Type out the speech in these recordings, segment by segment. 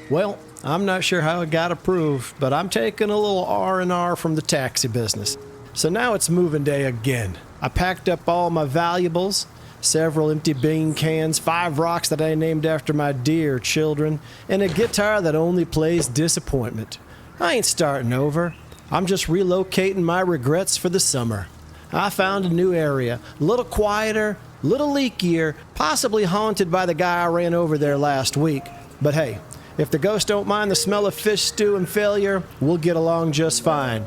Well, I'm not sure how it got approved, but I'm taking a little R&R from the taxi business. So now it's moving day again. I packed up all my valuables, several empty bean cans, 5 rocks that I named after my dear children, and a guitar that only plays disappointment. I ain't starting over. I'm just relocating my regrets for the summer. I found a new area, a little quieter, a little leakier, possibly haunted by the guy I ran over there last week. But hey, if the ghosts don't mind the smell of fish stew and failure, we'll get along just fine.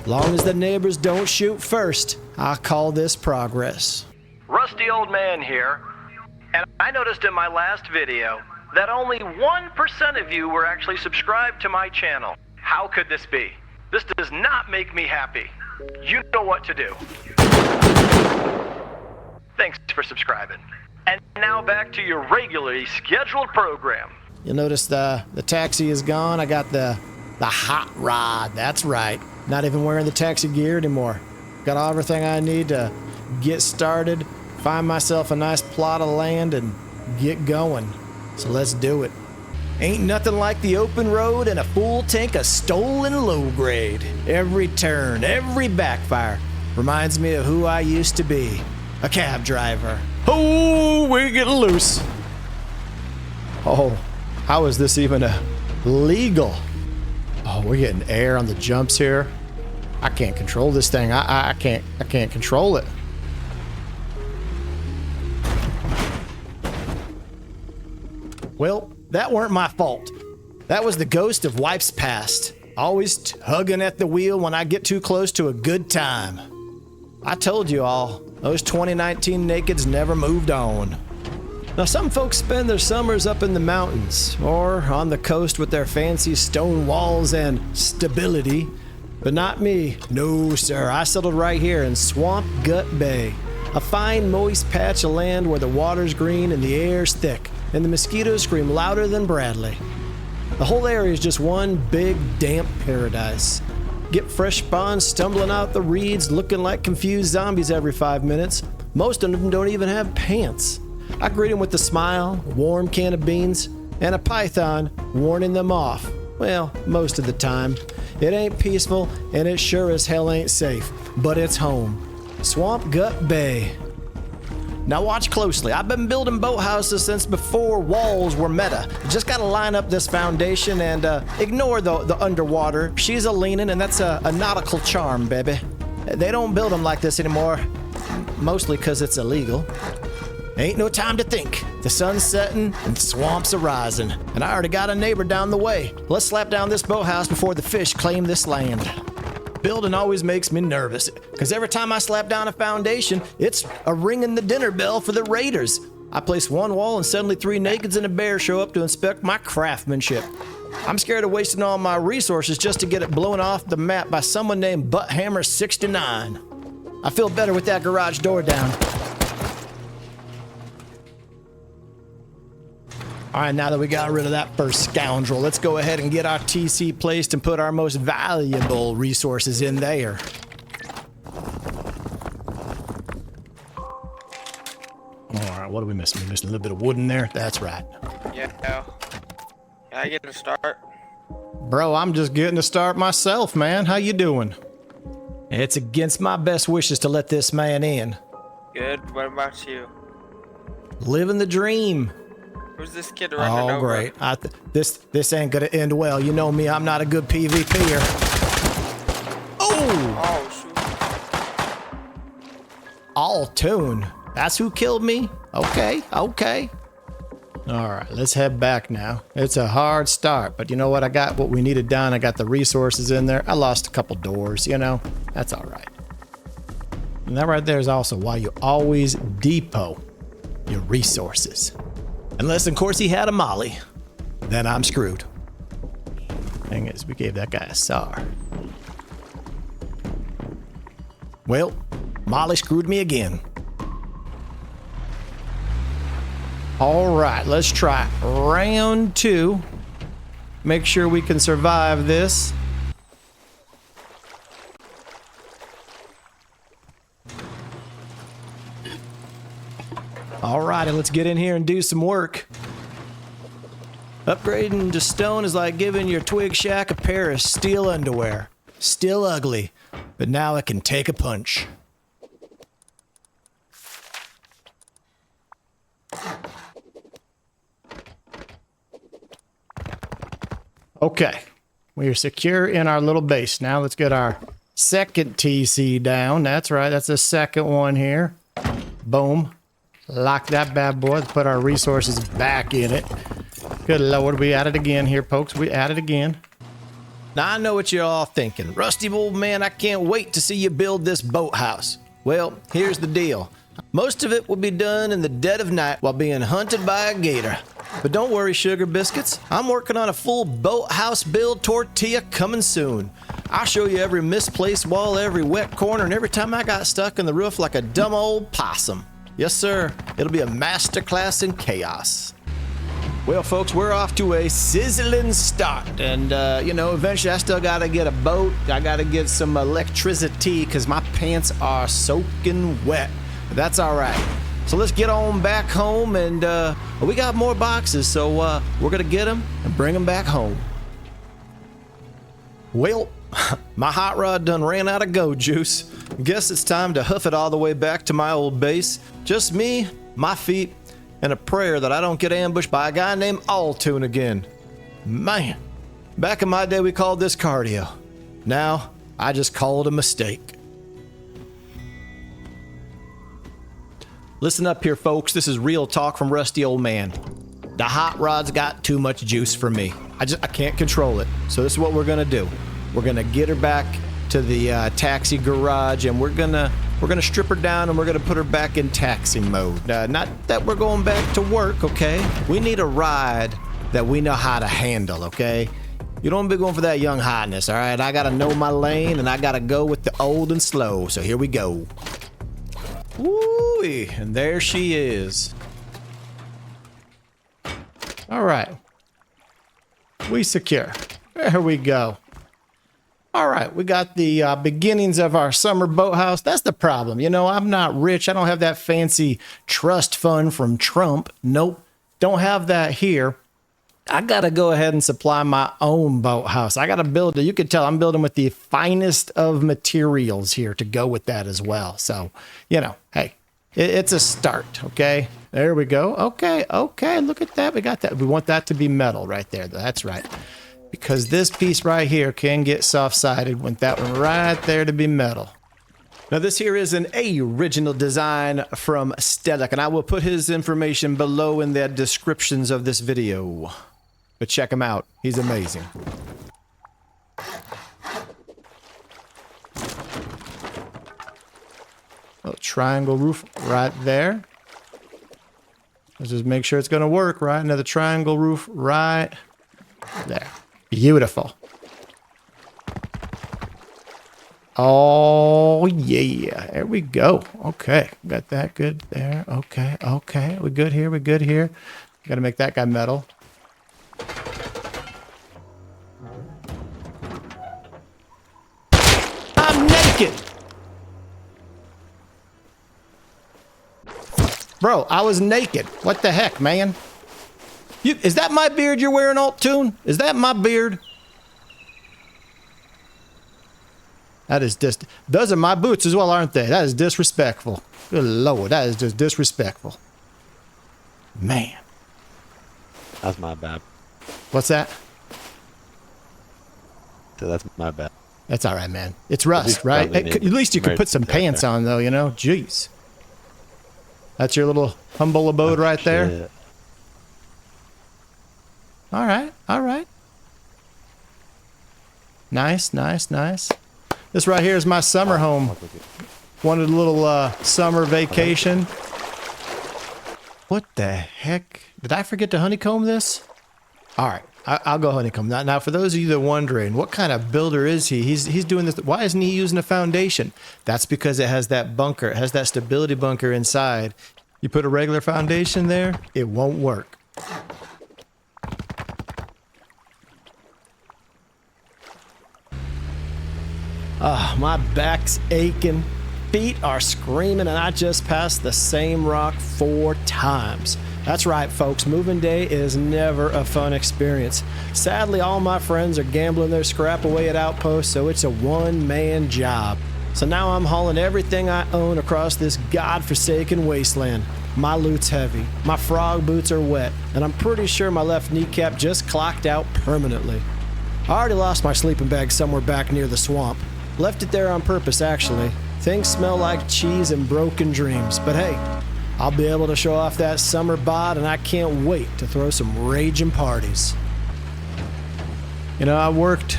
Long as the neighbors don't shoot first, I call this progress. Rusty old man here, and I noticed in my last video that only 1% of you were actually subscribed to my channel. How could this be? This does not make me happy. You know what to do. Thanks for subscribing. And now back to your regularly scheduled program. You'll notice the taxi is gone. I got the hot rod. That's right. Not even wearing the taxi gear anymore. Got everything I need to get started, find myself a nice plot of land, and get going. So let's do it. Ain't nothing like the open road and a full tank of stolen low grade. Every turn, every backfire reminds me of who I used to be. A cab driver. Oh, we're getting loose. Oh, how is this even legal? Oh, we're getting air on the jumps here. I can't control this thing. I can't control it. Well, that weren't my fault. That was the ghost of wipes past. Always tugging at the wheel when I get too close to a good time. I told you all, those 2019 nakeds never moved on. Now, some folks spend their summers up in the mountains or on the coast with their fancy stone walls and stability, but not me. No, sir. I settled right here in Swamp Gut Bay, a fine, moist patch of land where the water's green and the air's thick, and the mosquitoes scream louder than Bradley. The whole area is just one big, damp paradise. Get fresh spawns stumbling out the reeds, looking like confused zombies every 5 minutes. Most of them don't even have pants. I greet them with a smile, a warm can of beans, and a python warning them off. Well, most of the time. It ain't peaceful, and it sure as hell ain't safe, but it's home. Swamp Gut Bay. Now watch closely. I've been building boathouses since before walls were meta. Just gotta line up this foundation and ignore the underwater. She's a leaning, and that's a nautical charm, baby. They don't build them like this anymore, mostly because it's illegal. Ain't no time to think. The sun's setting and the swamp's arising, and I already got a neighbor down the way. Let's slap down this boathouse before the fish claim this land. Building always makes me nervous, because every time I slap down a foundation, it's a ringing the dinner bell for the raiders. I place one wall and suddenly 3 nakeds and a bear show up to inspect my craftsmanship. I'm scared of wasting all my resources just to get it blown off the map by someone named Butthammer69. I feel better with that garage door down. All right, now that we got rid of that first scoundrel, let's go ahead and get our TC placed and put our most valuable resources in there. All right, what are we missing? We're missing a little bit of wood in there. That's right. Yeah. Can I get a start? Bro, I'm just getting to start myself, man. How you doing? It's against my best wishes to let this man in. Good. What about you? Living the dream. Who's this kid running over? Oh, great. This ain't gonna end well. You know me, I'm not a good PvP'er. Oh! Oh, shoot. All tune. That's who killed me? Okay. All right, let's head back now. It's a hard start, but you know what? I got what we needed done. I got the resources in there. I lost a couple doors, you know? That's all right. And that right there is also why you always depot your resources. Unless, of course, he had a molly. Then I'm screwed. Thing is, we gave that guy a SAR. Well, molly screwed me again. All right, let's try round 2. Make sure we can survive this. All righty, let's get in here and do some work. Upgrading to stone is like giving your twig shack a pair of steel underwear. Still ugly, but now it can take a punch. Okay, we are secure in our little base. Now let's get our second TC down. That's right, that's the second one here. Boom. Lock that bad boy. Let's put our resources back in it. Good Lord, we at it again here, folks. We at it again. Now, I know what you're all thinking. Rusty, old man, I can't wait to see you build this boathouse. Well, here's the deal. Most of it will be done in the dead of night while being hunted by a gator. But don't worry, Sugar Biscuits. I'm working on a full boathouse build tortilla coming soon. I'll show you every misplaced wall, every wet corner, and every time I got stuck in the roof like a dumb old possum. Yes, sir. It'll be a masterclass in chaos. Well, folks, we're off to a sizzling start. And, eventually I still got to get a boat. I got to get some electricity because my pants are soaking wet. But that's all right. So let's get on back home. And we got more boxes, so we're going to get them and bring them back home. Well, my hot rod done ran out of go juice. Guess it's time to hoof it all the way back to my old base. Just me, my feet, and a prayer that I don't get ambushed by a guy named Altoon again. Man, back in my day we called this cardio. Now, I just call it a mistake. Listen up here, folks. This is real talk from Rusty Old Man. The hot rod's got too much juice for me. I can't control it. So this is what we're gonna do. We're gonna get her back to the taxi garage, and we're gonna strip her down, and we're gonna put her back in taxi mode. Not that we're going back to work, okay? We need a ride that we know how to handle, okay? You don't be going for that young hotness, all right? I gotta know my lane, and I gotta go with the old and slow. So here we go. Woo! And there she is. All right. We secure. There we go. All right, we got the beginnings of our summer boathouse. That's the problem. You know, I'm not rich. I don't have that fancy trust fund from Trump. Nope, don't have that here. I got to go ahead and supply my own boathouse. I got to build it. You can tell I'm building with the finest of materials here to go with that as well. So, hey, it's a start, okay? There we go. Okay, look at that. We got that. We want that to be metal right there. That's right. Because this piece right here can get soft-sided. Want that one right there to be metal. Now this here is an original design from Stelic, and I will put his information below in the descriptions of this video. But check him out. He's amazing. Little triangle roof right there. Let's just make sure it's going to work, right? Another triangle roof right there. Beautiful. Oh, yeah. There we go. Okay. Got that good there. Okay. We good here. We good here. Got to make that guy metal. I'm naked. Bro, I was naked. What the heck, man? Is that my beard you're wearing, Altoon? Is that my beard? That is those are my boots as well, aren't they? That is disrespectful. Good Lord, that is just disrespectful. Man. That's my bad. What's that? So that's my bad. That's all right, man. It's rust, right? Hey, at least you could put some pants on, though, Jeez. That's your little humble abode right there? Shit. All right. Nice. This right here is my summer home. Wanted a little summer vacation. What the heck? Did I forget to honeycomb this? All right, I'll go honeycomb. Now, for those of you that are wondering, what kind of builder is he? He's doing this. Why isn't he using a foundation? That's because it has that bunker. It has that stability bunker inside. You put a regular foundation there, it won't work. My back's aching, feet are screaming, and I just passed the same rock 4 times. That's right, folks. Moving day is never a fun experience. Sadly, all my friends are gambling their scrap away at Outpost, so it's a one-man job. So now I'm hauling everything I own across this godforsaken wasteland. My loot's heavy, my frog boots are wet, and I'm pretty sure my left kneecap just clocked out permanently. I already lost my sleeping bag somewhere back near the swamp. Left it there on purpose, actually. Things smell like cheese and broken dreams, but hey, I'll be able to show off that summer bod, and I can't wait to throw some raging parties. You know, I worked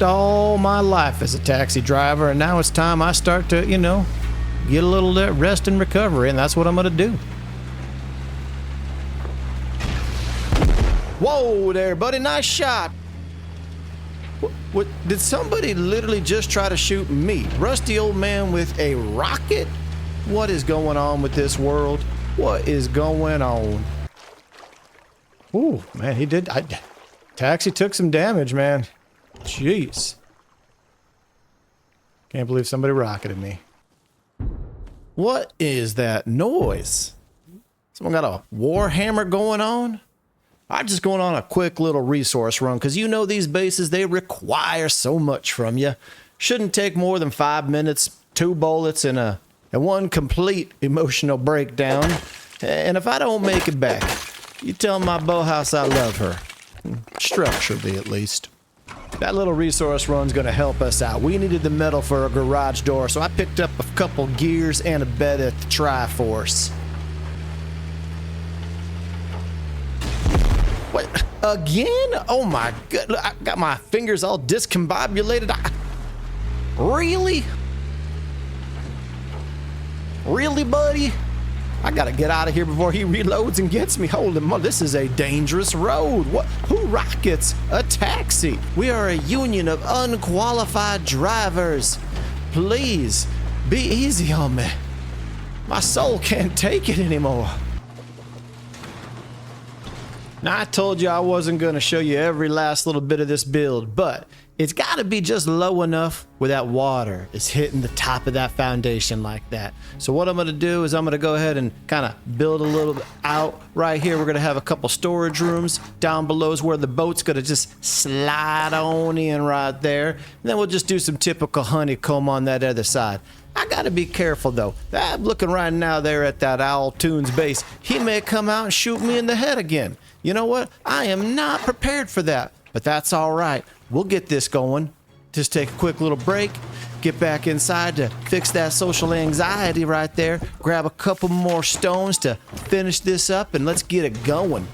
all my life as a taxi driver, and now it's time I start to, you know, get a little rest and recovery, and that's what I'm gonna do. Whoa there, buddy, nice shot. What did somebody literally just try to shoot me? Rusty old man with a rocket? What is going on with this world? What is going on? Ooh, man, he did. Taxi took some damage, man. Jeez. Can't believe somebody rocketed me. What is that noise? Someone got a warhammer going on? I'm just going on a quick little resource run because you know these bases, they require so much from you. Shouldn't take more than 5 minutes, 2 bullets, and one complete emotional breakdown. And if I don't make it back, you tell my Boathouse I love her. Structurally, at least. That little resource run's gonna help us out. We needed the metal for a garage door, so I picked up a couple gears and a bed at the Triforce. What? Again? Oh my god, I got my fingers all discombobulated. Really? Really, buddy? I gotta get out of here before he reloads and gets me. Holy moly, this is a dangerous road. What? Who rockets a taxi? We are a union of unqualified drivers. Please, be easy on me. My soul can't take it anymore. Now, I told you I wasn't going to show you every last little bit of this build, but it's got to be just low enough where that water is hitting the top of that foundation like that. So what I'm going to do is I'm going to go ahead and kind of build a little bit out right here. We're going to have a couple storage rooms. Down below is where the boat's going to just slide on in right there. And then we'll just do some typical honeycomb on that other side. I gotta be careful though. I'm looking right now there at that Owl Tunes base. He may come out and shoot me in the head again. You know what? I am not prepared for that, but that's all right. We'll get this going. Just take a quick little break, get back inside to fix that social anxiety right there, grab a couple more stones to finish this up, and let's get it going.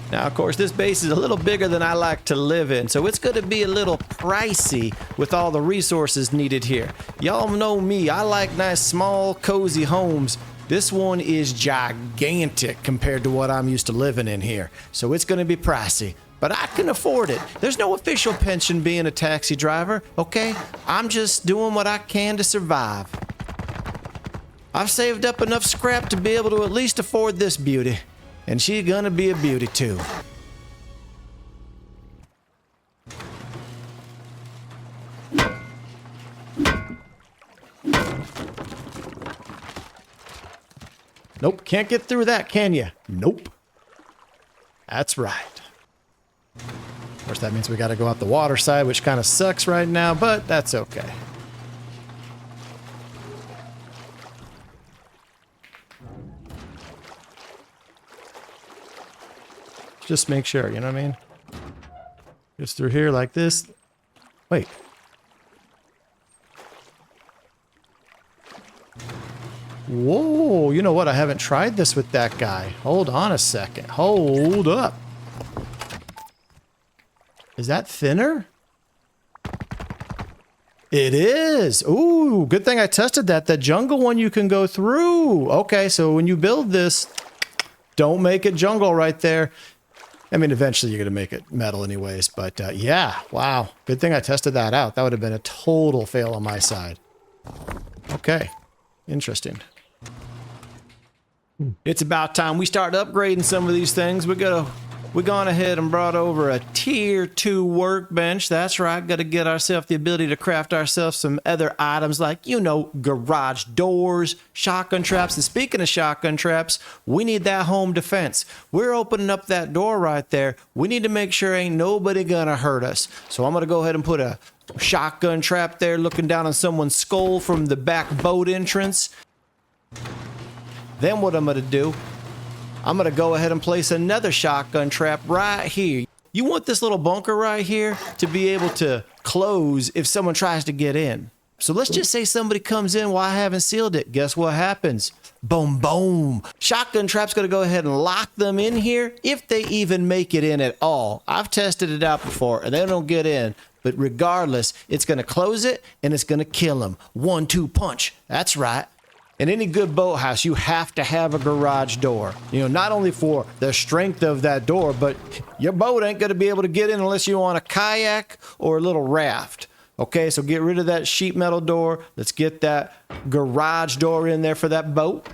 Now, of course, this base is a little bigger than I like to live in, so it's going to be a little pricey with all the resources needed here. Y'all know me. I like nice, small, cozy homes. This one is gigantic compared to what I'm used to living in here, so it's going to be pricey. But I can afford it. There's no official pension being a taxi driver, okay? I'm just doing what I can to survive. I've saved up enough scrap to be able to at least afford this beauty. And she's gonna be a beauty too. Nope, can't get through that, can you? Nope. That's right. Of course, that means we gotta go out the water side, which kind of sucks right now, but that's okay. Just make sure, you know what I mean? Just through here like this. Wait. Whoa, you know what? I haven't tried this with that guy. Hold on a second. Hold up. Is that thinner? It is. Ooh, good thing I tested that. The jungle one you can go through. Okay, so when you build this, don't make it jungle right there. I mean, eventually you're going to make it metal anyways, but yeah, wow. Good thing I tested that out. That would have been a total fail on my side. Okay, interesting. It's about time we start upgrading some of these things. We we gone ahead and brought over a tier 2 workbench. That's right, got to get ourselves the ability to craft ourselves some other items like, you know, garage doors, shotgun traps. And speaking of shotgun traps, we need that home defense. We're opening up that door right there. We need to make sure ain't nobody gonna hurt us. So I'm gonna go ahead and put a shotgun trap there looking down on someone's skull from the back boat entrance. Then what I'm gonna do, I'm gonna go ahead and place another shotgun trap right here. You want this little bunker right here to be able to close if someone tries to get in. So let's just say somebody comes in while I haven't sealed it. Guess what happens? Boom, boom. Shotgun trap's gonna go ahead and lock them in here if they even make it in at all. I've tested it out before and they don't get in. But regardless, it's gonna close it and it's gonna kill them. 1-2 punch. That's right. In any good boathouse, you have to have a garage door. You know, not only for the strength of that door, but your boat ain't going to be able to get in unless you want a kayak or a little raft. Okay, so get rid of that sheet metal door. Let's get that garage door in there for that boat.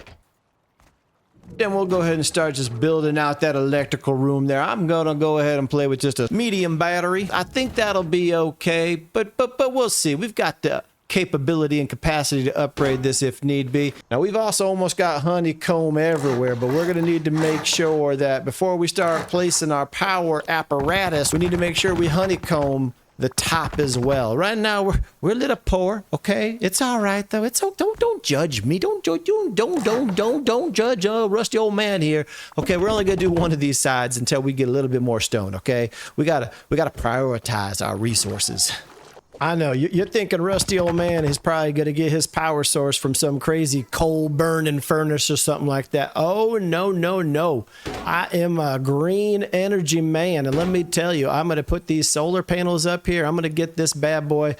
Then we'll go ahead and start just building out that electrical room there. I'm going to go ahead and play with just a medium battery. I think that'll be okay, but we'll see. We've got the capability and capacity to upgrade this if need be. Now we've also almost got honeycomb everywhere, but we're going to need to make sure that before we start placing our power apparatus, we need to make sure we honeycomb the top as well. Right now we're a little poor, okay? It's all right though. It's don't judge me. Don't judge rusty old man here. Okay, we're only gonna do one of these sides until we get a little bit more stone. Okay, we gotta prioritize our resources. I know, you're thinking rusty old man is probably going to get his power source from some crazy coal burning furnace or something like that. Oh, no. I am a green energy man. And let me tell you, I'm going to put these solar panels up here. I'm going to get this bad boy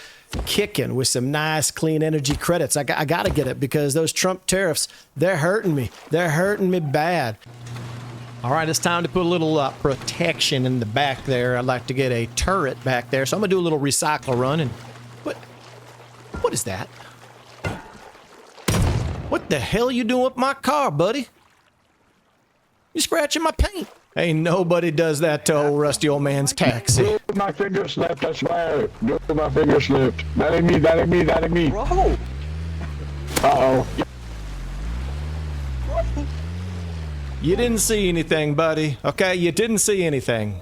kicking with some nice clean energy credits. I got to get it because those Trump tariffs, they're hurting me. They're hurting me bad. All right, it's time to put a little protection in the back there. I'd like to get a turret back there. So I'm gonna do a little recycle run and what is that? What the hell you doing with my car, buddy? You scratching my paint. Ain't nobody does that to old rusty old man's taxi. Dude, my finger slipped, I swear. Dude, my finger slipped. That ain't me. Bro! Uh-oh. You didn't see anything, buddy. Okay, you didn't see anything.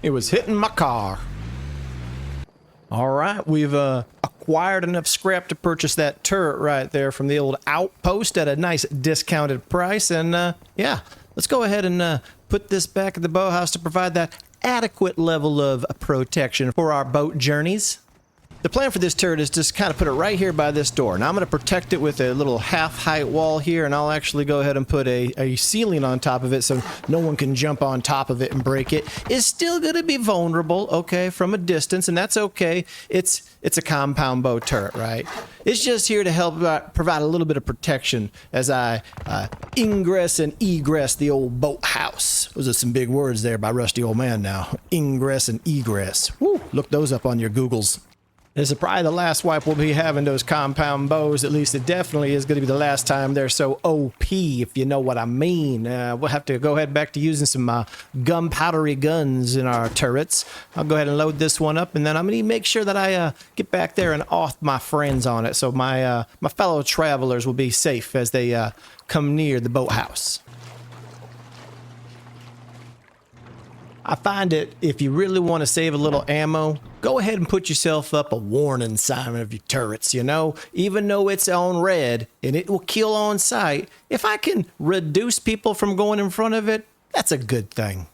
It was hitting my car. All right, we've acquired enough scrap to purchase that turret right there from the old outpost at a nice discounted price. And yeah, let's go ahead and put this back at the boathouse to provide that adequate level of protection for our boat journeys. The plan for this turret is just kind of put it right here by this door. Now I'm going to protect it with a little half-height wall here, and I'll actually go ahead and put a ceiling on top of it so no one can jump on top of it and break it. It's still going to be vulnerable, okay, from a distance, and that's okay. It's a compound bow turret, right? It's just here to help provide a little bit of protection as I ingress and egress the old boathouse. Those are some big words there by rusty old man now. Ingress and egress. Woo, look those up on your Googles. This is probably the last wipe we'll be having those compound bows. At least it definitely is going to be the last time they're so OP, if you know what I mean. We'll have to go ahead back to using some gunpowdery guns in our turrets. I'll go ahead and load this one up, and then I'm going to make sure that I get back there and off my friends on it so my fellow travelers will be safe as they come near the boathouse. I find it, if you really want to save a little ammo, go ahead and put yourself up a warning sign of your turrets, you know? Even though it's on red and it will kill on sight, if I can reduce people from going in front of it, that's a good thing.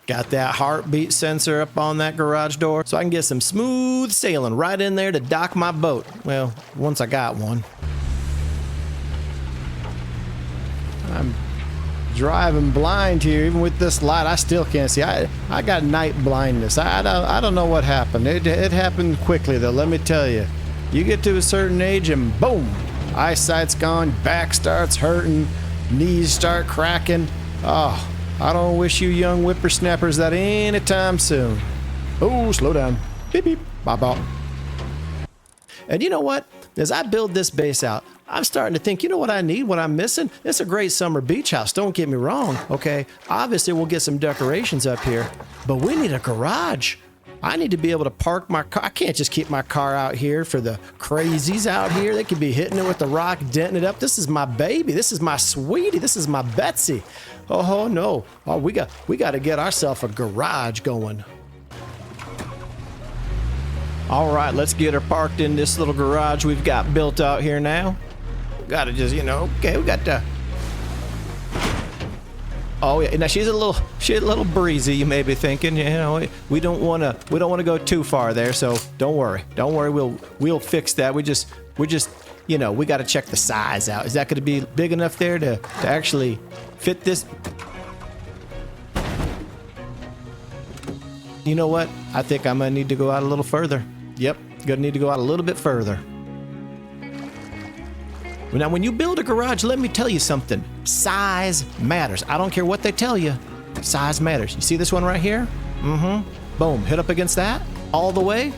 Got that heartbeat sensor up on that garage door so I can get some smooth sailing right in there to dock my boat. Well, once I got one. I'm driving blind here. Even with this light, I still can't see. I got night blindness. I don't know what happened. It happened quickly though, let me tell you. You get to a certain age and boom, eyesight's gone, back starts hurting, knees start cracking. Oh, I don't wish you young whippersnappers that anytime soon. Oh, slow down. Beep beep. Bop bop. And you know what? As I build this base out, I'm starting to think, you know what I need, what I'm missing? It's a great summer beach house, don't get me wrong, okay? Obviously, we'll get some decorations up here, but we need a garage. I need to be able to park my car. I can't just keep my car out here for the crazies out here. They could be hitting it with the rock, denting it up. This is my baby. This is my sweetie. This is my Betsy. Oh, no. Oh, we got to get ourselves a garage going. All right, let's get her parked in this little garage we've got built out here now. Got to just, okay, we got to. Oh yeah, now she's a little breezy. You may be thinking, we don't want to go too far there. So don't worry, we'll fix that. We just, we got to check the size out. Is that going to be big enough there to actually fit this? You know what? I think I'm gonna need to go out a little further. Yep, gonna need to go out a little bit further. Now, when you build a garage, let me tell you something. Size matters. I don't care what they tell you. Size matters. You see this one right here? Boom. Hit up against that all the way.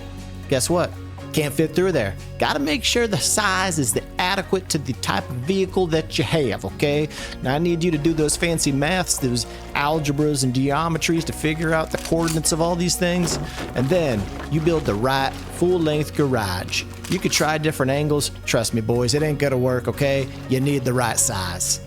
Guess what? Can't fit through there. Got to make sure the size is adequate to the type of vehicle that you have, okay? Now, I need you to do those fancy maths, those algebras and geometries to figure out the coordinates of all these things. And then you build the right full-length garage. You could try different angles. Trust me, boys, it ain't gonna work, okay? You need the right size.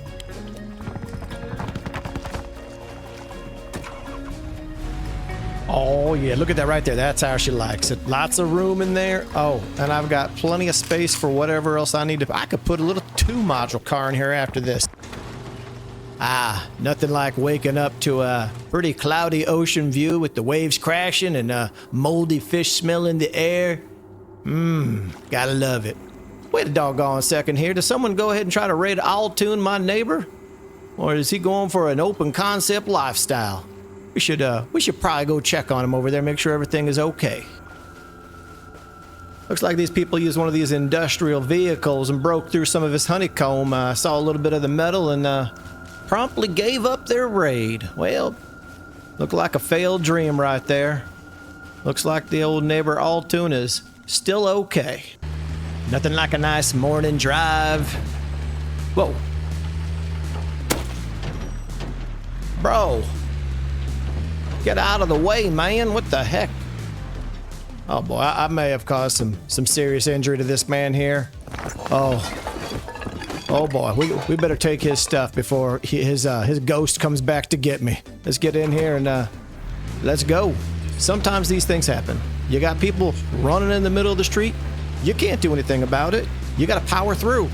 Oh, yeah, look at that right there. That's how she likes it. Lots of room in there. Oh, and I've got plenty of space for whatever else I need to. I could put a little 2-module car in here after this. Nothing like waking up to a pretty cloudy ocean view with the waves crashing and a moldy fish smell in the air. Gotta love it. Wait a doggone second here. Does someone go ahead and try to raid all-tune my neighbor? Or is he going for an open concept lifestyle? We should probably go check on him over there, make sure everything is okay. Looks like these people used one of these industrial vehicles and broke through some of his honeycomb. Saw a little bit of the metal and promptly gave up their raid. Well, looked like a failed dream right there. Looks like the old neighbor All-Tune is still okay. Nothing like a nice morning drive. Whoa. Bro. Get out of the way, man. What the heck? Oh boy, I may have caused some serious injury to this man here. Oh boy, we better take his stuff before his ghost comes back to get me. Let's get in here and let's go. Sometimes these things happen. You got people running in the middle of the street. You can't do anything about it. You got to power through.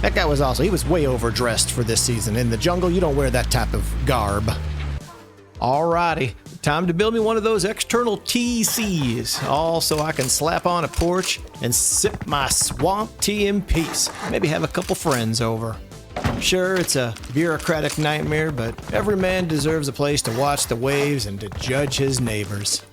That guy was awesome. He was way overdressed for this season. In the jungle, you don't wear that type of garb. Alrighty, time to build me one of those external TCs, all so I can slap on a porch and sip my swamp tea in peace. Maybe have a couple friends over. Sure, it's a bureaucratic nightmare, but every man deserves a place to watch the waves and to judge his neighbors.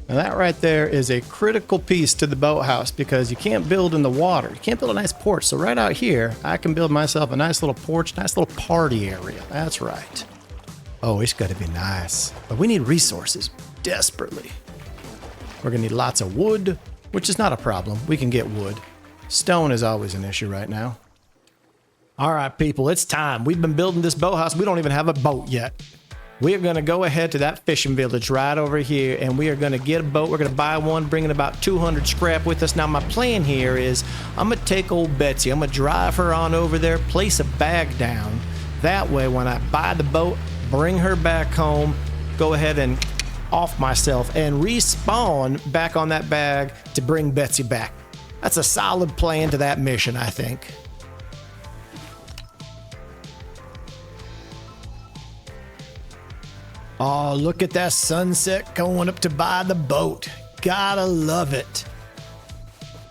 Now that right there is a critical piece to the boathouse because you can't build in the water. You can't build a nice porch. So right out here, I can build myself a nice little porch, nice little party area. That's right. Oh, it's got to be nice. But we need resources desperately. We're going to need lots of wood, which is not a problem. We can get wood. Stone is always an issue right now. All right, people, it's time. We've been building this boathouse. We don't even have a boat yet. We are going to go ahead to that fishing village right over here, and we are going to get a boat. We're going to buy one, bring in about 200 scrap with us. Now, my plan here is I'm going to take old Betsy. I'm going to drive her on over there, place a bag down. That way, when I buy the boat, bring her back home, go ahead and off myself and respawn back on that bag to bring Betsy back. That's a solid plan to that mission, I think. Oh, look at that sunset going up to buy the boat. Gotta love it.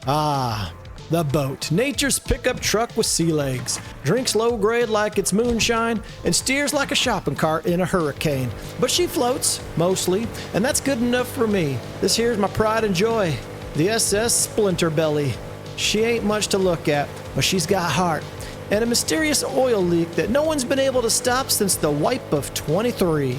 Ah, the boat. Nature's pickup truck with sea legs. Drinks low grade like it's moonshine and steers like a shopping cart in a hurricane. But she floats, mostly, and that's good enough for me. This here's my pride and joy. The SS Splinterbelly. She ain't much to look at, but she's got heart. And a mysterious oil leak that no one's been able to stop since the wipe of 23.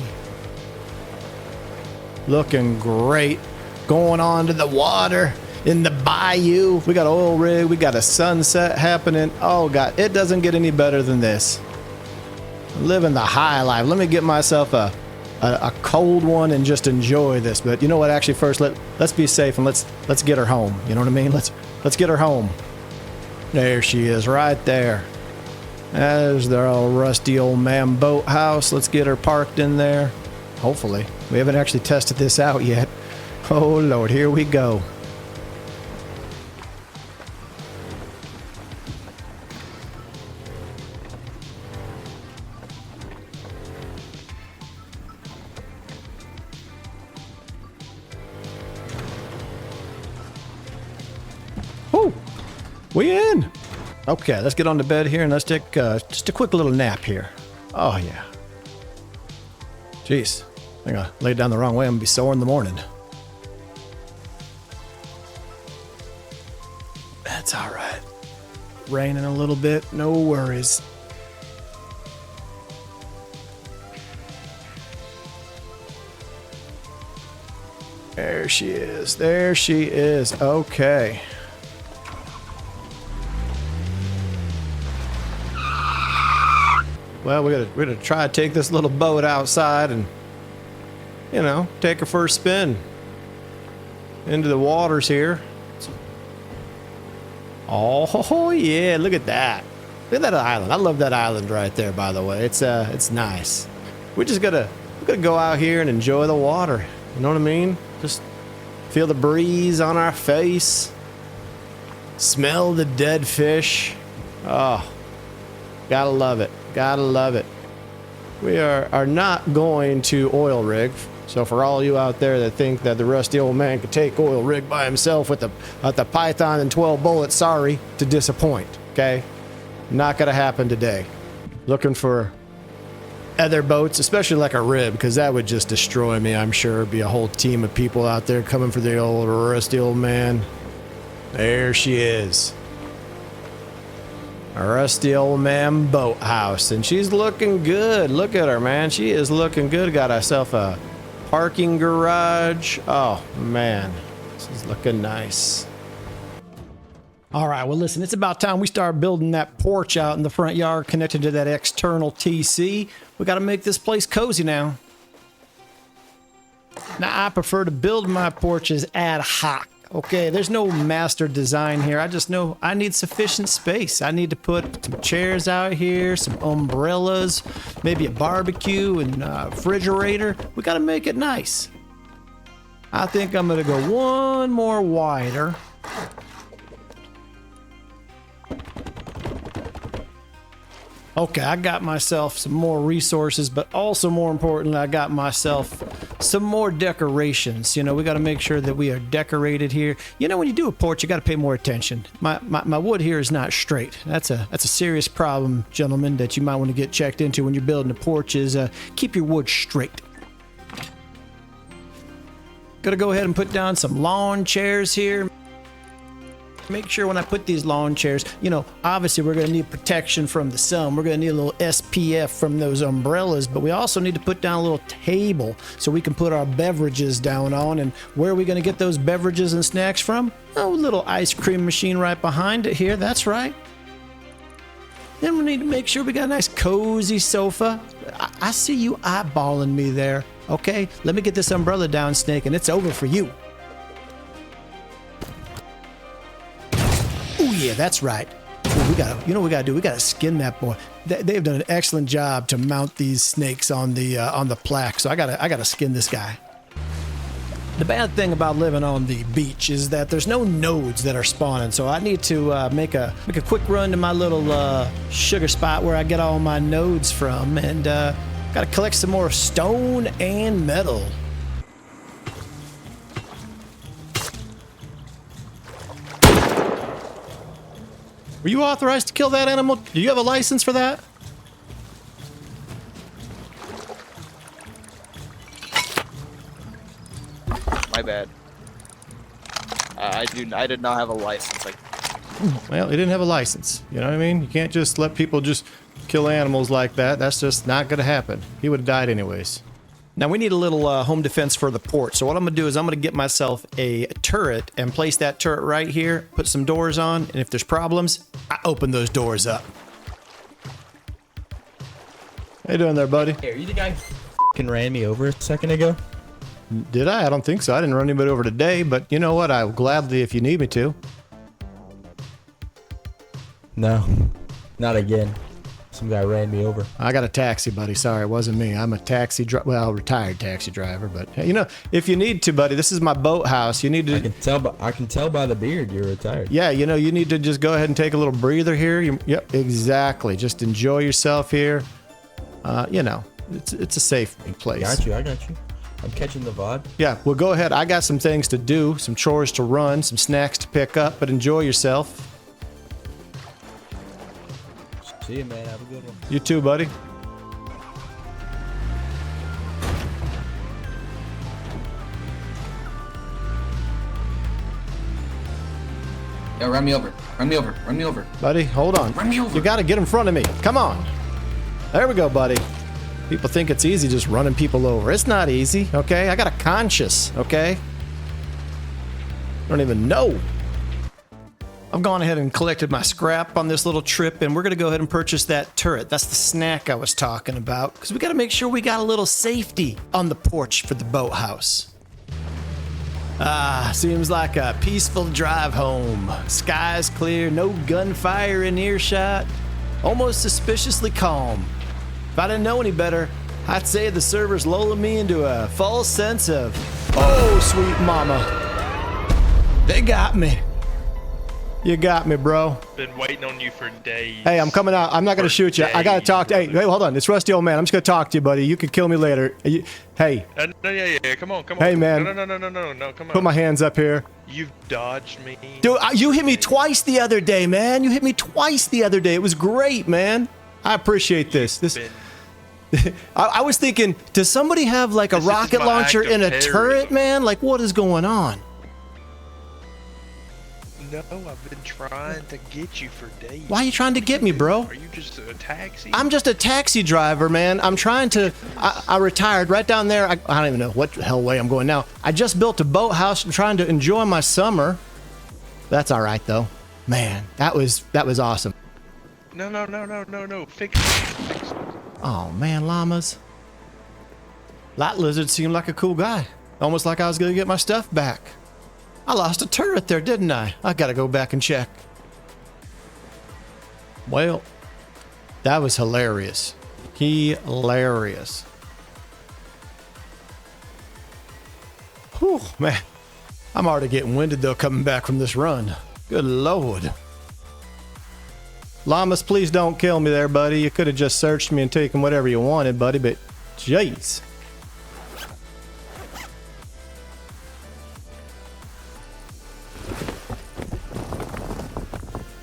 Looking great. Going on to the water in the bayou. We got an oil rig. We got a sunset happening. Oh, God. It doesn't get any better than this. Living the high life. Let me get myself a cold one and just enjoy this. But you know what? Actually, first, let's be safe and let's get her home. You know what I mean? Let's get her home. There she is right there. There's their old rusty old man boathouse. Let's get her parked in there. Hopefully. We haven't actually tested this out yet. Oh, Lord. Here we go. Woo! We in. Okay, let's get on the bed here and let's take just a quick little nap here. Oh, yeah. Jeez. I think I laid down the wrong way. I'm going to be sore in the morning. That's all right. Raining a little bit. No worries. There she is. There she is. Okay. Well, we're gonna try to take this little boat outside and, you know, take her for a spin into the waters here. Oh yeah, look at that! Look at that island. I love that island right there. By the way, it's nice. We're gonna go out here and enjoy the water. You know what I mean? Just feel the breeze on our face. Smell the dead fish. Oh, gotta love it. Gotta love it. We are not going to oil rig. So for all you out there that think that the rusty old man could take oil rig by himself with the python and 12 bullets, sorry to disappoint. Okay, not gonna happen today. Looking for other boats, especially like a rib, because that would just destroy me. I'm sure it'd be a whole team of people out there coming for the old rusty old man. There she is. A rusty old man boathouse, and she's looking good. Look at her, man. She is looking good. Got herself a parking garage. Oh man, this is looking nice. All right, well listen, it's about time we start building that porch out in the front yard connected to that external TC. We got to make this place cozy now. Now I prefer to build my porches ad hoc. Okay, there's no master design here. I just know I need sufficient space. I need to put some chairs out here, some umbrellas, maybe a barbecue and refrigerator. We got to make it nice. I think I'm going to go one more wider. Okay, I got myself some more resources, but also more importantly, I got myself some more decorations. You know, we got to make sure that we are decorated here. You know, when you do a porch, you got to pay more attention. My wood here is not straight. That's a serious problem, gentlemen, that you might want to get checked into when you're building a porch is keep your wood straight. Gonna go ahead and put down some lawn chairs here. Make sure when I put these lawn chairs, you know, obviously we're going to need protection from the sun. We're going to need a little SPF from those umbrellas, but we also need to put down a little table so we can put our beverages down on. And where are we going to get those beverages and snacks from? Oh, a little ice cream machine right behind it here. That's right. Then we need to make sure we got a nice cozy sofa. I see you eyeballing me there. Okay, let me get this umbrella down, Snake, and it's over for you. Oh yeah, that's right. You know what we gotta do? We gotta skin that boy. They've done an excellent job to mount these snakes on the plaque. So I gotta skin this guy. The bad thing about living on the beach is that there's no nodes that are spawning. So I need to make a quick run to my little sugar spot where I get all my nodes from, and gotta collect some more stone and metal. Were you authorized to kill that animal? Do you have a license for that? My bad. I did not have a license. Well, he didn't have a license. You know what I mean? You can't just let people just kill animals like that. That's just not gonna happen. He would have died anyways. Now we need a little home defense for the porch. So what I'm gonna do is I'm gonna get myself a turret and place that turret right here, put some doors on, and if there's problems, I open those doors up. How you doing there, buddy? Hey, are you the guy who f***ing ran me over a second ago? Did I? I don't think so. I didn't run anybody over today, but you know what? I'll gladly if you need me to. No, not again. Some guy ran me over. I got a taxi, buddy. Sorry, it wasn't me. I'm a taxi retired taxi driver, but you know, if you need to, buddy, this is my boathouse. You need to. I can tell by the beard you're retired. Yeah, you know, you need to just go ahead and take a little breather here. Yep, exactly. Just enjoy yourself here. You know, it's a safe place. I got you. I'm catching the vibe. Yeah, well, go ahead. I got some things to do, some chores to run, some snacks to pick up, but enjoy yourself. See you, man. Have a good one. You too, buddy. Yo, run me over. Run me over. Run me over. Buddy, hold on. Run me over. You got to get in front of me. Come on. There we go, buddy. People think it's easy just running people over. It's not easy, okay? I got a conscience, okay? I don't even know. I've gone ahead and collected my scrap on this little trip, and we're going to go ahead and purchase that turret. That's the snack I was talking about, because we got to make sure we got a little safety on the porch for the boathouse. Seems like a peaceful drive home. Sky's clear, no gunfire in earshot. Almost suspiciously calm. If I didn't know any better, I'd say the servers lulling me into a false sense of, oh, sweet mama. They got me. You got me, bro. Been waiting on you for days. Hey, I'm coming out. I'm not going to shoot you. I got to talk to you. Hey, hold on. It's Rusty, old man. I'm just going to talk to you, buddy. You can kill me later. Hey. No, yeah. Come on. Hey, man. No. Come on. Put my hands up here. You've dodged me. Dude, you hit me twice the other day, man. You hit me twice the other day. It was great, man. I appreciate this. I was thinking, does somebody have like a rocket launcher in a turret, man? Like, what is going on? No, I've been trying to get you for days. Why are you trying to get me, bro? Are you just a taxi? I'm just a taxi driver, man. I'm trying to... I retired right down there. I don't even know what the hell way I'm going now. I just built a boathouse. I'm trying to enjoy my summer. That's all right, though. Man, that was awesome. No. Fix it. Oh, man, llamas. That lizard seemed like a cool guy. Almost like I was going to get my stuff back. I lost a turret there, didn't I? I gotta go back and check. Well, that was hilarious. Hilarious. Whew, man. I'm already getting winded, though, coming back from this run. Good Lord. Llamas, please don't kill me there, buddy. You could have just searched me and taken whatever you wanted, buddy, but jeez.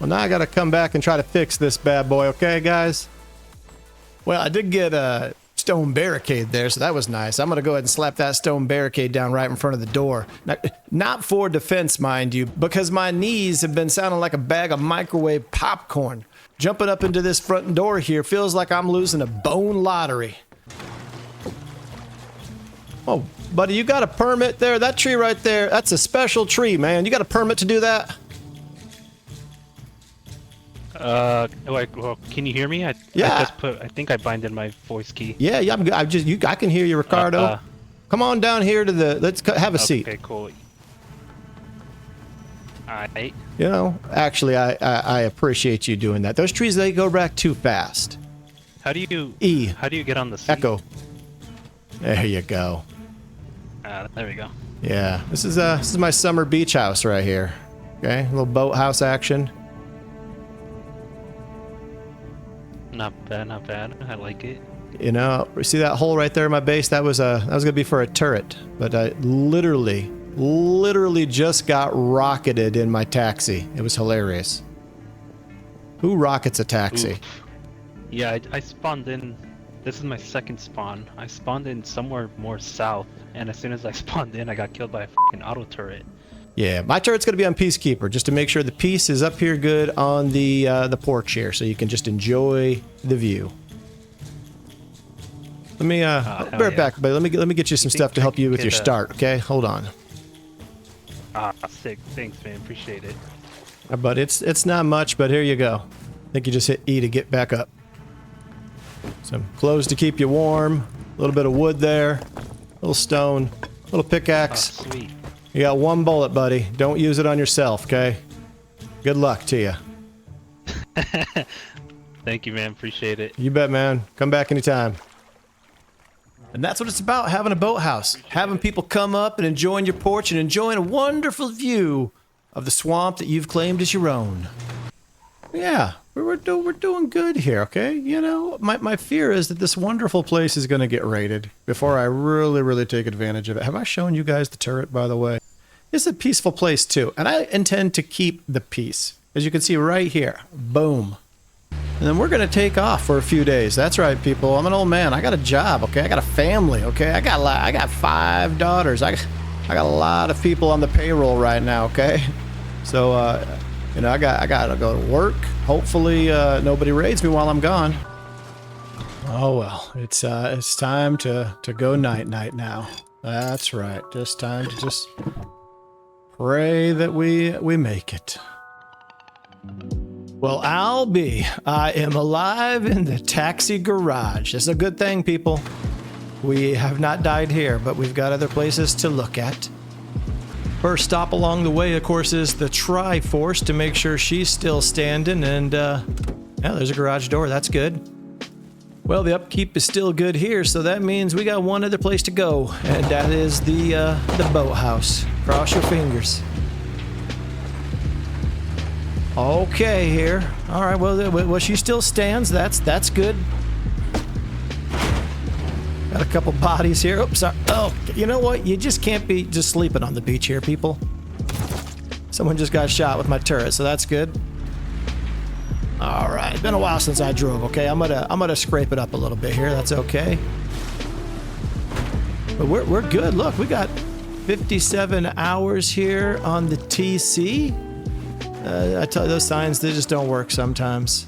Well, now I gotta come back and try to fix this bad boy, okay, guys? Well, I did get a stone barricade there, so that was nice. I'm gonna go ahead and slap that stone barricade down right in front of the door. Now, not for defense, mind you, because my knees have been sounding like a bag of microwave popcorn. Jumping up into this front door here feels like I'm losing a bone lottery. Oh, buddy, you got a permit there? That tree right there, that's a special tree, man. You got a permit to do that? Well, can you hear me? I think I binded my voice key. Yeah, I'm good. I can hear you, Ricardo. Come on down here to the, let's have a seat. Okay, cool. Alright. You know, actually, I appreciate you doing that. Those trees, they go back too fast. How do you get on the seat? Echo. There you go. There we go. Yeah, this is my summer beach house right here. Okay, a little boathouse action. Not bad. I like it. You know, see that hole right there in my base? That was gonna be for a turret, but I literally just got rocketed in my taxi. It was hilarious. Who rockets a taxi? Oof. Yeah, I spawned in. This is my second spawn. I spawned in somewhere more south, and as soon as I spawned in, I got killed by a fucking auto turret. Yeah, my turret's gonna be on Peacekeeper, just to make sure the piece is up here good on the porch here, so you can just enjoy the view. Let me hell bear yeah. back, buddy. Let me get you some think stuff to I help you can with your get, start. Okay, hold on. Sick. Thanks, man. Appreciate it. But it's not much, but here you go. I think you just hit E to get back up. Some clothes to keep you warm. A little bit of wood there. A little stone. A little Oh, pickaxe. sweet. You got one bullet, buddy. Don't use it on yourself, okay? Good luck to you. Thank you, man. Appreciate it. You bet, man. Come back anytime. And that's what it's about, having a boathouse. Having people come up and enjoying your porch and enjoying a wonderful view of the swamp that you've claimed as your own. Yeah, we're doing good here, okay? You know, my fear is that this wonderful place is going to get raided before I really take advantage of it. Have I shown you guys the turret, by the way? It's a peaceful place, too, and I intend to keep the peace. As you can see right here, boom. And then we're going to take off for a few days. That's right, people. I'm an old man. I got a job, okay? I got a family, okay? I got 5 daughters. I got a lot of people on the payroll right now, okay? So, you know, I got to go to work. Hopefully, nobody raids me while I'm gone. Oh, well. It's time to go night-night now. That's right. Just time to just pray that we make it. Well, I am alive in the taxi garage. It's a good thing, people. We have not died here, but we've got other places to look at. First stop along the way, of course, is the Triforce to make sure she's still standing. And, yeah, there's a garage door. That's good. Well, the upkeep is still good here, so that means we got one other place to go, and that is the boathouse. Cross your fingers. Okay, here. All right. Well, she still stands. That's good. Got a couple bodies here. Oops, sorry. Oh, you know what? You just can't be just sleeping on the beach here, people. Someone just got shot with my turret, so that's good. All right. It's been a while since I drove. Okay, I'm gonna scrape it up a little bit here. That's okay. But we're good. Look, we got 57 hours here on the TC. I tell you, those signs, they just don't work sometimes.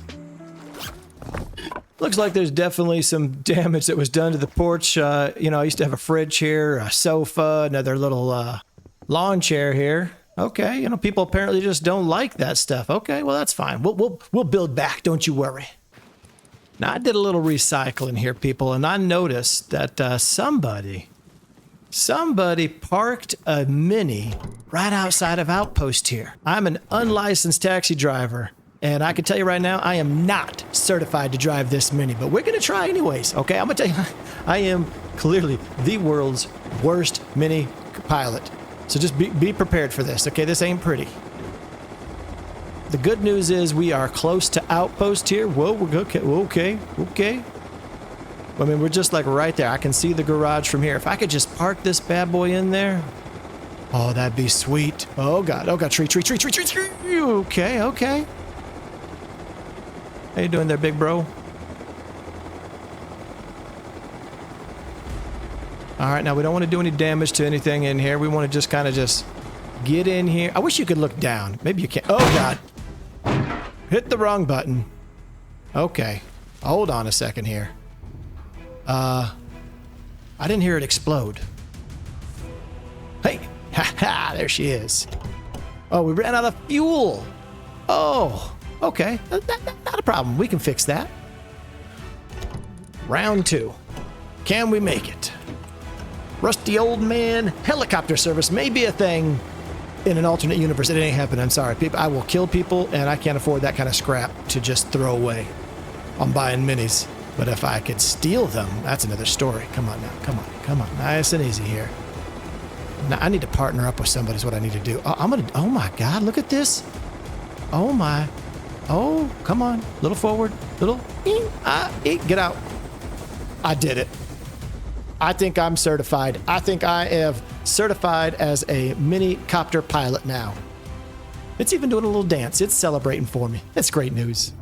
Looks like there's definitely some damage that was done to the porch. You know, I used to have a fridge here, a sofa, another little lawn chair here. Okay, you know, people apparently just don't like that stuff. Okay, well, that's fine. We'll build back, don't you worry. Now, I did a little recycling here, people, and I noticed that somebody parked a Mini right outside of Outpost here. I'm an unlicensed taxi driver, and I can tell you right now, I am not certified to drive this Mini, but we're going to try anyways, okay? I'm going to tell you, I am clearly the world's worst Mini pilot. So just be prepared for this, okay? This ain't pretty. The good news is we are close to Outpost here. Whoa, we're okay. I mean, we're just like right there. I can see the garage from here. If I could just park this bad boy in there. Oh, that'd be sweet. Oh, God. Tree. Okay. How you doing there, big bro? All right, now we don't want to do any damage to anything in here. We want to just kind of just get in here. I wish you could look down. Maybe you can't. Oh, God. Hit the wrong button. Okay. Hold on a second here. I didn't hear it explode. Hey, there she is. Oh, we ran out of fuel. Oh, okay. Not a problem. We can fix that. Round 2. Can we make it? Rusty old man helicopter service may be a thing in an alternate universe. It ain't happening. I'm sorry. People, I will kill people, and I can't afford that kind of scrap to just throw away. I'm buying minis. But if I could steal them, that's another story. Come on now. Come on. Nice and easy here. Now, I need to partner up with somebody is what I need to do. Oh my God, look at this. Oh my. Oh, come on. Little forward. Little. Get out. I did it. I think I'm certified. I think I am certified as a mini copter pilot now. It's even doing a little dance. It's celebrating for me. That's great news.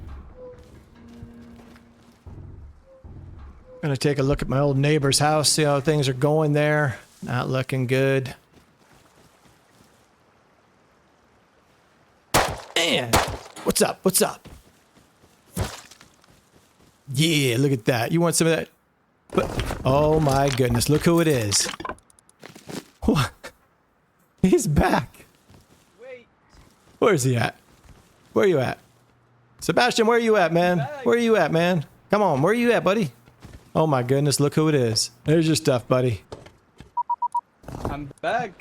Gonna take a look at my old neighbor's house, see how things are going there. Not looking good. And what's up? Yeah, look at that. You want some of that? But, oh my goodness, look who it is. What? He's back. Wait. Where's he at? Where you at? Sebastian, where you at, man? Where you at, man? Come on, where you at, buddy? Oh my goodness, look who it is. There's your stuff, buddy. I'm back.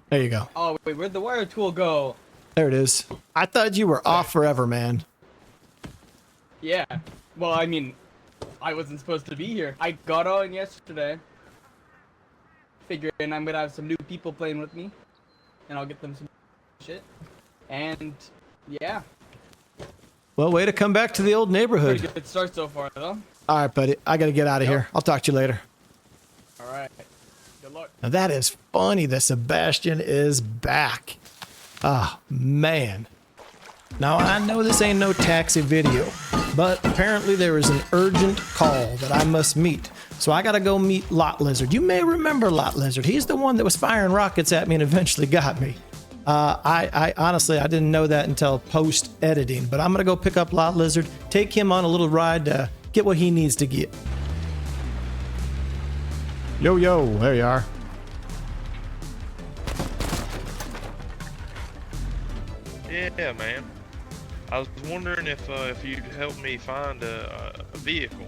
There you go. Oh, wait, where'd the wire tool go? There it is. I thought you were off forever, man. Yeah. Well, I mean, I wasn't supposed to be here. I got on yesterday. Figuring I'm gonna have some new people playing with me. And I'll get them some shit. And, yeah. Well, way to come back to the old neighborhood. Pretty good start so far, though. All right, buddy. I got to get out of here. I'll talk to you later. All right. Good luck. Now that is funny that Sebastian is back. Ah, man. Now I know this ain't no taxi video, but apparently there is an urgent call that I must meet. So I gotta go meet Lot Lizard. You may remember Lot Lizard. He's the one that was firing rockets at me and eventually got me. I honestly, I didn't know that until post editing, but I'm gonna go pick up Lot Lizard, take him on a little ride to get what he needs to get. Yo, yo, there you are. Yeah, man. I was wondering if you'd help me find a vehicle.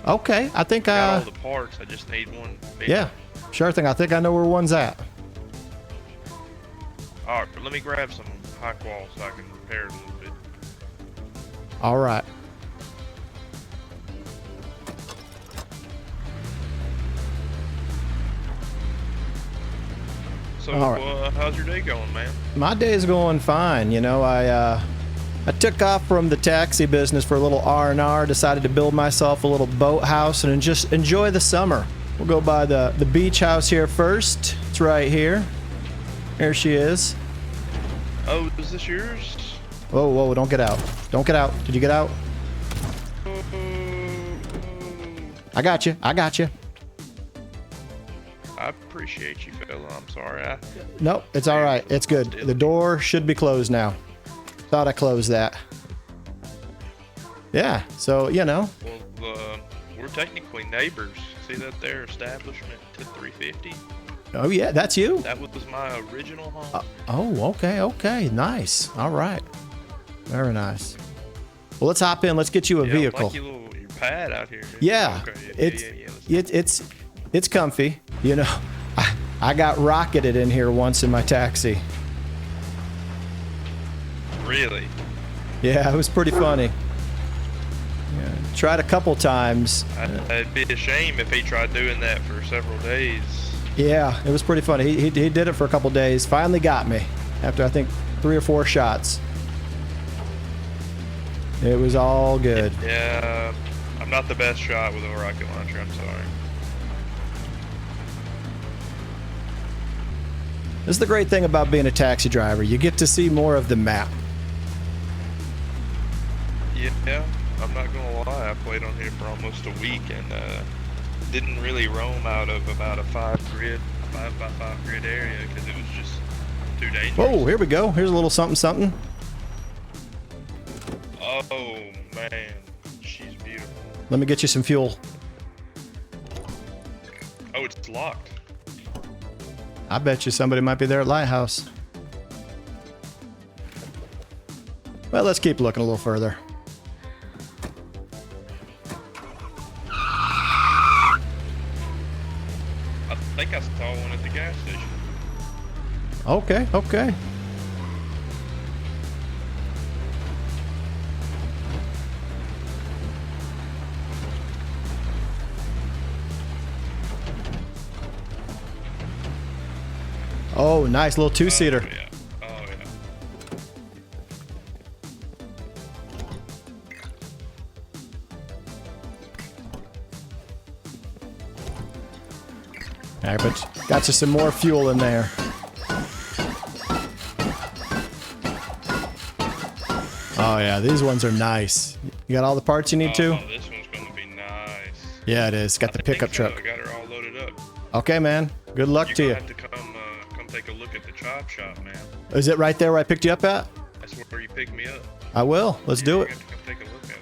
Okay, I think Got all the parts. I just need one. Yeah, sure thing. I think I know where one's at. All right, let me grab some high qual so I can repair it a little bit. All right. So, All right. How's your day going, man? My day's going fine. You know, I took off from the taxi business for a little R&R, decided to build myself a little boathouse and just enjoy the summer. We'll go by the beach house here first. It's right here. There she is. Oh, is this yours? Whoa, whoa, don't get out. Don't get out. Did you get out? I got you. I got you. I appreciate you, fella. I'm sorry. Nope, it's all right. It's good. The door should be closed now. Thought I closed that. Yeah, so, you know. Well, we're technically neighbors. See that there establishment to 350? Oh, yeah, that's you? That was my original home. Oh, okay, okay. Nice. All right. Very nice. Well, let's hop in. Let's get you a vehicle. I like your pad out here. Dude. Yeah, Okay, it's comfy. You know, I got rocketed in here once in my taxi. Really? Yeah, it was pretty funny. Yeah, tried a couple times. It'd be a shame if he tried doing that for several days. Yeah, it was pretty funny. He did it for a couple days. Finally got me after I think 3 or 4 shots. It was all good. Yeah, I'm not the best shot with a rocket launcher. I'm sorry. This is the great thing about being a taxi driver. You get to see more of the map. Yeah, I'm not gonna lie. I played on here for almost a week and didn't really roam out of about a 5x5 grid area because it was just too dangerous. Whoa, here we go. Here's a little something something. Oh man, she's beautiful. Let me get you some fuel. Oh, it's locked. I bet you somebody might be there at Lighthouse. Well, let's keep looking a little further. I think I saw one at the gas station. Okay, okay. Oh, nice little 2-seater. Oh, yeah. Oh, yeah. All right, but got you some more fuel in there. Oh yeah, these ones are nice. You got all the parts you need to? Oh, this one's gonna be nice. Yeah, it is. Got the pickup so. truck. I got her all loaded up. Okay, man. Good luck to you. You're gonna have to come take a look at the chop shop, man. Is it right there where I picked you up at? That's where you picked me up. I will. Let's do You're it. gonna have to come take a look at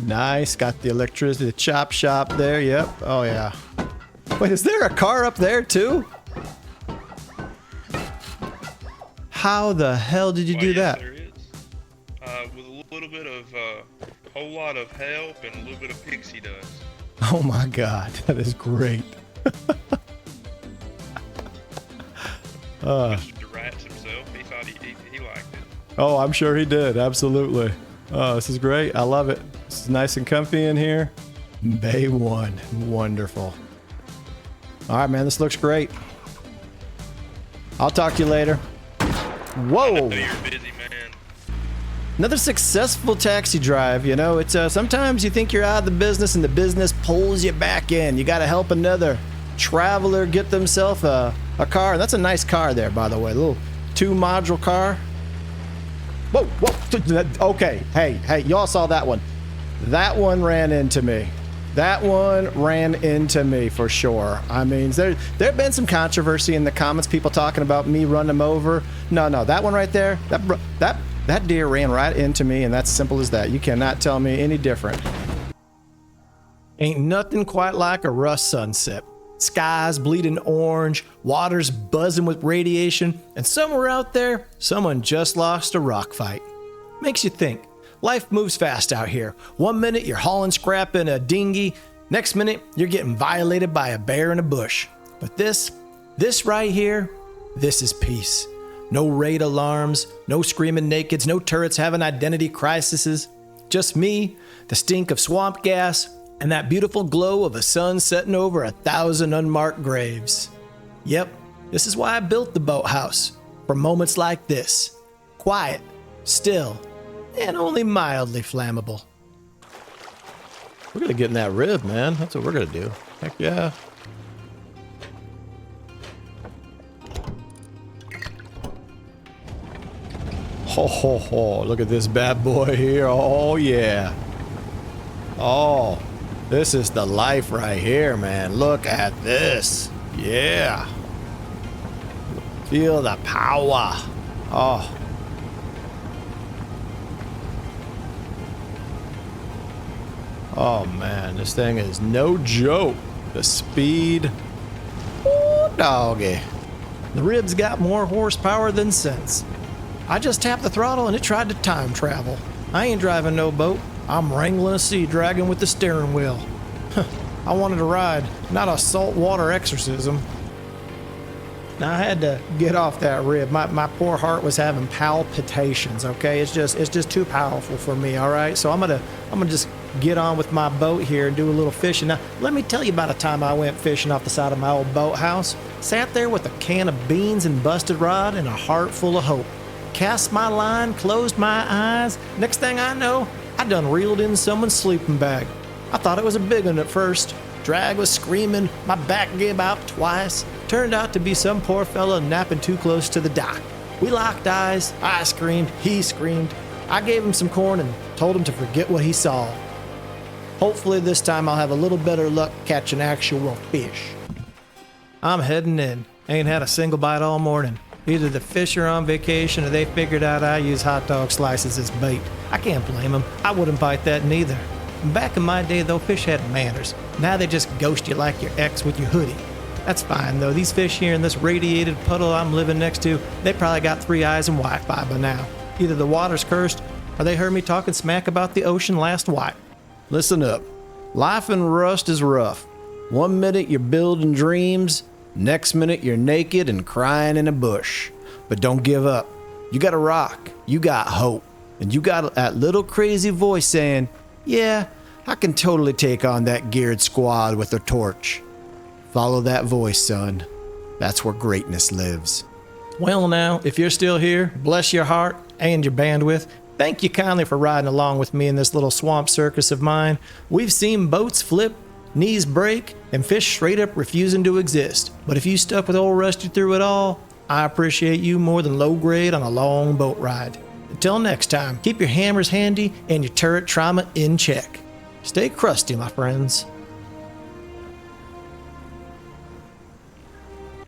Nice. Got the electricity, the chop shop there. Yep. Oh, yeah. Wait, is there a car up there, too? How the hell did you do that? There is. With a little bit of, whole lot of help and a little bit of pixie dust. Oh, my God. That is great. Mr. Rats himself, he thought he liked it. Oh, I'm sure he did. Absolutely. Oh, this is great. I love it. This is nice and comfy in here. Bay 1. Wonderful. All right, man. This looks great. I'll talk to you later. Whoa. I know you're busy, man. Another successful taxi drive. You know, it's sometimes you think you're out of the business and the business pulls you back in. You got to help another traveler get themselves a car. That's a nice car there, by the way. A little 2-module car. Whoa, whoa. Okay. Hey, y'all saw that one. That one ran into me. That one ran into me for sure. I mean, there have been some controversy in the comments, people talking about me running them over. No, that one right there, that deer ran right into me, and that's simple as that. You cannot tell me any different. Ain't nothing quite like a rust sunset. Skies bleeding orange, water's buzzing with radiation, and somewhere out there, someone just lost a rock fight. Makes you think. Life moves fast out here. 1 minute you're hauling scrap in a dinghy, next minute you're getting violated by a bear in a bush. But this right here, this is peace. No raid alarms, no screaming nakeds, no turrets having identity crises. Just me, the stink of swamp gas, and that beautiful glow of a sun setting over 1,000 unmarked graves. Yep, this is why I built the Boathouse. For moments like this. Quiet, still, and only mildly flammable. We're gonna get in that rib, man. That's what we're gonna do. Heck yeah. Ho ho ho, look at this bad boy here. Oh yeah. Oh, this is the life right here, man. Look at this. Yeah. Feel the power. Oh. Oh man, this thing is no joke. The speed. Ooh, doggy. The rib's got more horsepower than sense. I just tapped the throttle and it tried to time travel. I ain't driving no boat. I'm wrangling a sea dragon with the steering wheel. I wanted to ride, not a saltwater exorcism. Now I had to get off that rib. My poor heart was having palpitations. Okay, it's just too powerful for me. All right, so I'm gonna just get on with my boat here and do a little fishing. Now let me tell you about a time I went fishing off the side of my old boathouse. Sat there with a can of beans and busted rod and a heart full of hope. Cast my line, closed my eyes. Next thing I know, I done reeled in someone's sleeping bag. I thought it was a big one at first. Drag was screaming, my back gave out twice. Turned out to be some poor fella napping too close to the dock. We locked eyes, I screamed, he screamed. I gave him some corn and told him to forget what he saw. Hopefully this time I'll have a little better luck catching actual fish. I'm heading in. Ain't had a single bite all morning. Either the fish are on vacation or they figured out I use hot dog slices as bait. I can't blame them. I wouldn't bite that neither. Back in my day though, fish had manners. Now they just ghost you like your ex with your hoodie. That's fine though. These fish here in this radiated puddle I'm living next to, they probably got 3 eyes and Wi-Fi by now. Either the water's cursed or they heard me talking smack about the ocean last wipe. Listen up. Life in rust is rough. 1 minute you're building dreams, next minute you're naked and crying in a bush. But don't give up. You got a rock. You got hope. And you got that little crazy voice saying, yeah, I can totally take on that geared squad with a torch. Follow that voice, son. That's where greatness lives. Well now, if you're still here, bless your heart and your bandwidth. Thank you kindly for riding along with me in this little swamp circus of mine. We've seen boats flip, knees break, and fish straight up refusing to exist. But if you stuck with old Rusty through it all, I appreciate you more than low grade on a long boat ride. Until next time, keep your hammers handy and your turret trauma in check. Stay crusty, my friends.